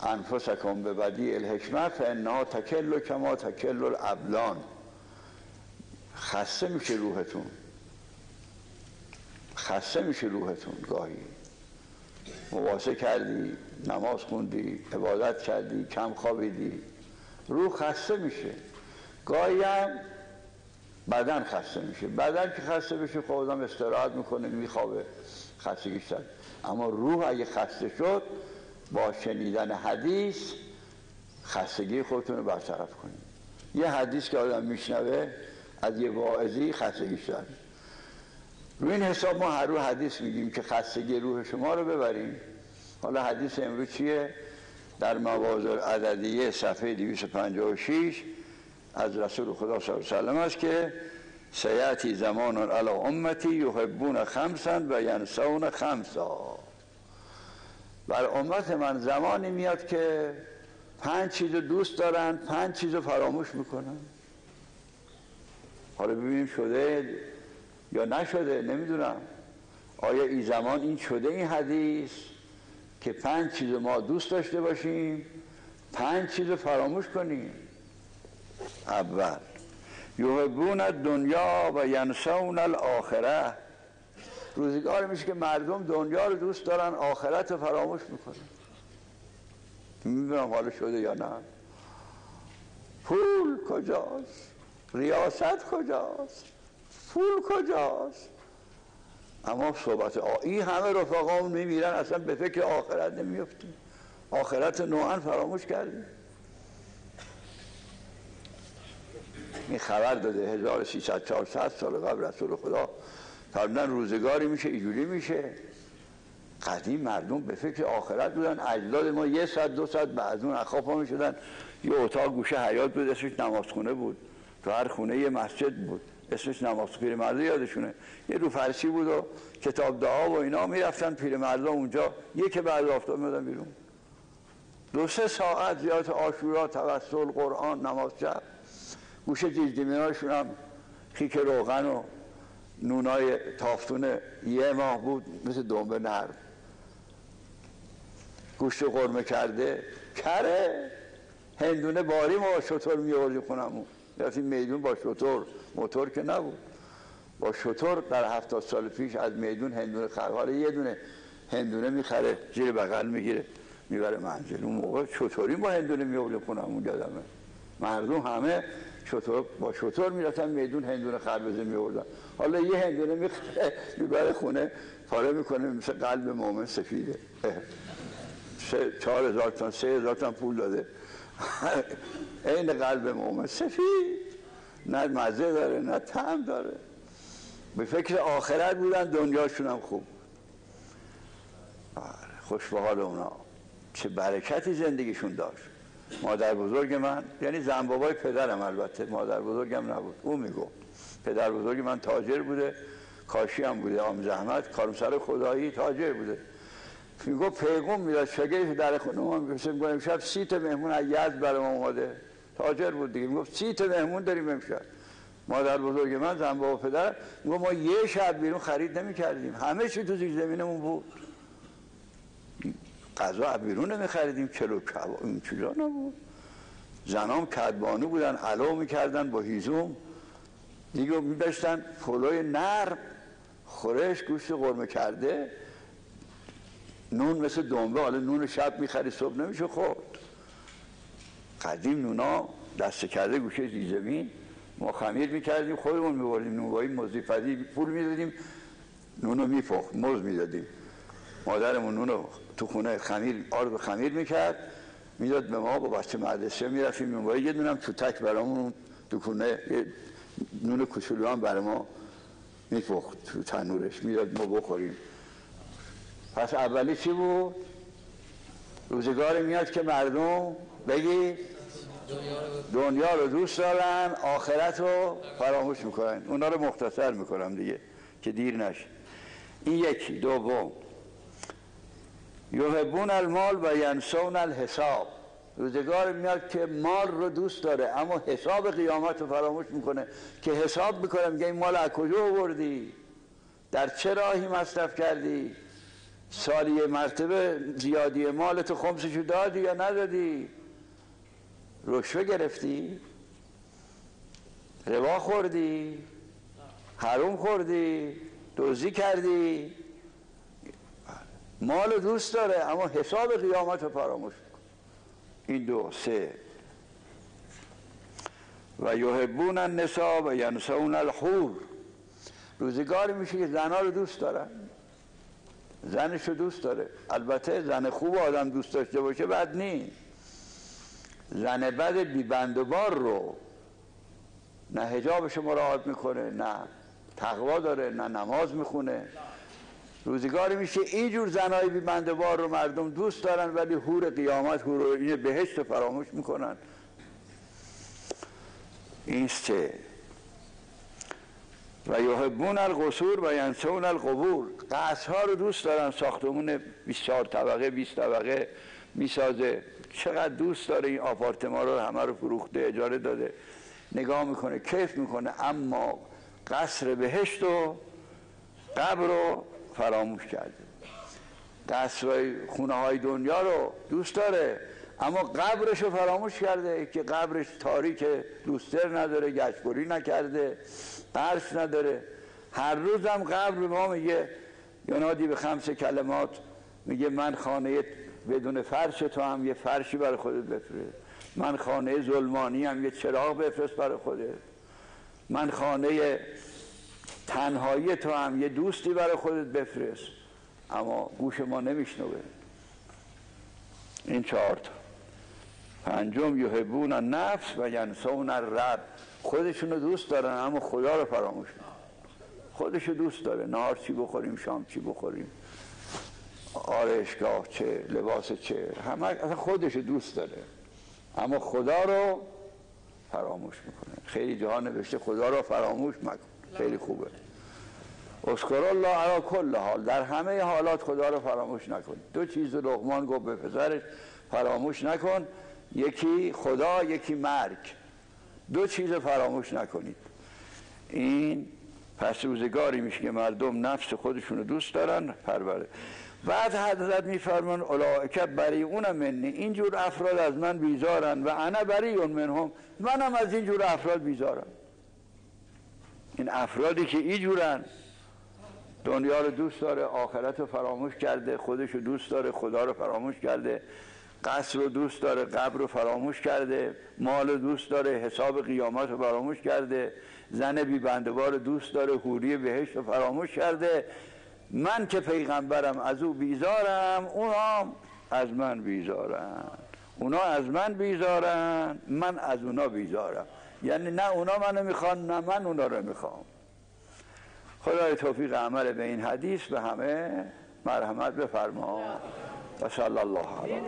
انفسکم به بدیع الحکمه فانها تکل کما تکل الابلان. خسته میشه روحتون، خسته میشه روحتون. گاهی مواظبه کردی، نماز خوندی، عبادت کردی، کم خوابیدی، روح خسته میشه. گاهی هم بدن خسته میشه. بدن که خسته بشه خب آدم استراحت میکنه، میخوابه، خستگیش شد. اما روح اگه خسته شد با شنیدن حدیث خستگی خودتون رو برطرف کنید. یه حدیث که آدم میشنوه از یه واعظی خستگی شد. روی این حساب ما هر روز حدیث میگیم که خستگی روح شما رو ببریم. حالا حدیث امروز چیه؟ در مواضع عددیه صفحه 256 از رسول خدا صلی الله علیه و سلم است که سیأتی زمان علی امتی یحبون خمسا و ینسون خمسا. بر امت من زمانی میاد که 5 چیز دوست دارن، 5 چیز فراموش میکنن. حالا ببینیم شده یا نشده، نمیدونم. آیا این زمان این شده این حدیث که 5 چیز ما دوست داشته باشیم، 5 چیز فراموش کنیم؟ اول یحبون الدنیا و ینسون الاخره. روزگار میشه که مردم دنیا رو دوست دارن، آخرت رو فراموش میکنن. میدونم حالا شده یا نه. پول کجاست؟ ریاست کجاست؟ پول کجاست؟ اما صحبت این همه رفقامون میمیرن اصلا به فکر آخرت نمیفتیم. آخرت نوعا فراموش کردیم. این خبر داده 1300 سال قبل رسول خدا فرمودن روزگاری میشه اینجوری میشه. قدیم مردم به فکر آخرت بودن. اجداد ما 100-200 بعد اون اخاف ها میشدن. یه اتاق گوشه حیاط بود اسمش نمازخونه بود. تو هر خونه یه مسجد بود اسمش نماز. پیرمرده یادشونه یه رو فرشی بود و کتاب دعا و اینا. میرفتن پیرمردا اونجا یک بعد آفتاب میادن بیرون 2-3 ساعت زیارت عاشورا، توسل، قرآن، نماز شب. گوشه دیزدیمیناشون هم خیک روغن و نونای تافتون یه ماه بود مثل دنبه نرم. گوشت قرمه کرده کره هندونه باری ما با شطور میوردیم خونمون. رفتیم میدون با شطور، موتور که نبود، با شطور در 70 سال پیش از میدون هندونه خرحال یه دونه هندونه میخره زیر بغل میگیره میبره منزل. اون موقع شطوری با هندونه میوردیم خونمون. یادمه مردم همه شطور با شطور میرفتن میدون هندونه خربزه میوردن. حالا یه هندونه میبره خونه پاره میکنه مثل قلب مومن سفیده. 4000 تا 3000 تا پول داده این قلب مومن سفید، نه مزه داره نه طعم داره. به فکر آخرت بودن، دنیاشون هم خوب. خوش به حال اونا، چه برکتی زندگیشون داشت. مادر بزرگ من، یعنی زن بابای پدرم، البته مادر بزرگم نبود، او میگفت پدر بزرگ من تاجر بوده، کاشی هم بوده، عام زحمت، کارمسر خدایی، تاجر بوده. میگفت پیغام میداد شاگردی در خونه ما میگفتم امشب 30 تا مهمون از یزد برام اومده. تاجر بود دیگه. میگفت 30 تا مهمون داریم امشب. مادر بزرگ من، زن بابا پدر، میگفت ما یه شب بیرون خرید نمی‌کردیم، همه چی تو زیر زمینمون بود. غذا بیرون نمی‌خریدیم، کلو کباب این چیزا نبود. زنام کدبانو بودن، علو می‌کردن با هیزم دیگه، می‌داشتن پلوی نرم، خورش، گوشت قرمه کرده، نون مثل دنبه. حالا نون شب می‌خری صبح نمیشه خورد. قدیم نونا دسته کرده گوشه زیرزمین ما خمیر می‌کردیم خودمون می‌بردیم، نونوایی مزیفتی پول می‌دادیم، نونو می‌پخت، مز می‌دادیم. مادرمون نونو تو خونه خمیر آرد خمیر می‌کرد میداد به ما. با بچه مدرسه می‌رفتیم نونوایی، یه دونم تو تک برامون تو خونه نون کوچولو هم برای ما می‌پخت تو تنورش میداد ما بخوریم. پس اولی چی بود؟ روزگاری میاد که مردم بگی دنیا رو دوست دارن، آخرت رو فراموش میکنن. اونا رو مختصر میکنم دیگه که دیر نشه. این یکی. دوم یحبون المال و ینسون الحساب. روزگار میاد که مال رو دوست داره اما حساب قیامت رو فراموش میکنه که حساب میکنه، میگه این مال از کجا آوردی، در چه راهی مصرف کردی، سالی یه مرتبه زیادی مالت خمسشو دادی یا ندادی؟ رشوه گرفتی؟ ربا خوردی؟ حرام خوردی؟ دزدی کردی؟ مال دوست داره اما حساب قیامت رو فراموش کن. این دو. سه و یحبون النساء و ینسون الحور. روزگاری میشه که زنها رو دوست دارن، زنش رو دوست داره. البته زن خوب آدم دوست داشته باشه بد نیست. زن بد بی بند و بار رو نه حجابش مراعات میکنه، نه تقوا داره، نه نماز میخونه. روزگاری میشه اینجور زنهای بی بند و بار رو مردم دوست دارن ولی حور قیامت، حور این بهشت فراموش میکنن. این سه. و یحبون القصور و ینسون القبور. قصرها رو دوست دارن، ساختمون 24 طبقه 20 طبقه میسازه، چقدر دوست داره این آپارتمان رو، همه رو فروخته اجاره داده، نگاه میکنه کیف میکنه، اما قصر بهشت و قبر رو فراموش کرده. قصرهای خونه های دنیا رو دوست داره اما قبرش رو فراموش کرده که قبرش تاریک، لوستر نداره، گچبری نکرده، قرش نداره. هر روزم قبر به ما میگه ینادی به 5 کلمات، میگه من خانه بدون فرش تو هم یه فرشی برای خودت بفرست، من خانه ظلمانی هم یه چراغ بفرست برای خودت، من خانه تنهایی تو هم یه دوستی برای خودت بفرست. اما گوش ما نمیشنوه. این 4 تا. 5 یحبون النفس و ینسون الرب. خودشونو دوست دارن اما خدا رو فراموش میکنن. خودشو دوست داره، نهار چی بخوریم، شام چی بخوریم، آرایشگاه چه، لباس چه، همه اصلا خودشو دوست داره اما خدا رو فراموش میکنه. خیلی جاها نوشته خدا رو فراموش مکن. خیلی خوبه. اذکر الله علی کل حال. در همه حالات خدا رو فراموش نکن. 2 چیز لقمان گفت به پسرش، فراموش نکن، یکی خدا، یکی مرگ. 2 چیز فراموش نکنید. این پس روزگاری میشه که مردم نفس خودشونو دوست دارن پروره. بعد حضرت میفرمان اولئک بریئون منی. اینجور افراد از من بیزارن و انا بریء منهم. منم از اینجور افراد بیزارم. این افرادی که اینجورن، دنیا رو دوست داره، آخرت رو فراموش کرده، خودش رو دوست داره، خدا رو فراموش کرده، قصر رو دوست داره، قبر رو فراموش کرده، مال رو دوست داره، حساب قیامت رو فراموش کرده، زن بی بنده‌وار رو دوست داره، حوری بهشت رو فراموش کرده. من که پیغمبرم از او بیزارم، اونا از من بیزارن. اونا از من بیزارن، من از اونا بیزارم. یعنی نه اونا منو میخوان نه من اونا رو میخوام. خدای توفیق عمل به این حدیث به همه مرحمت بفرما. و صلی الله علیه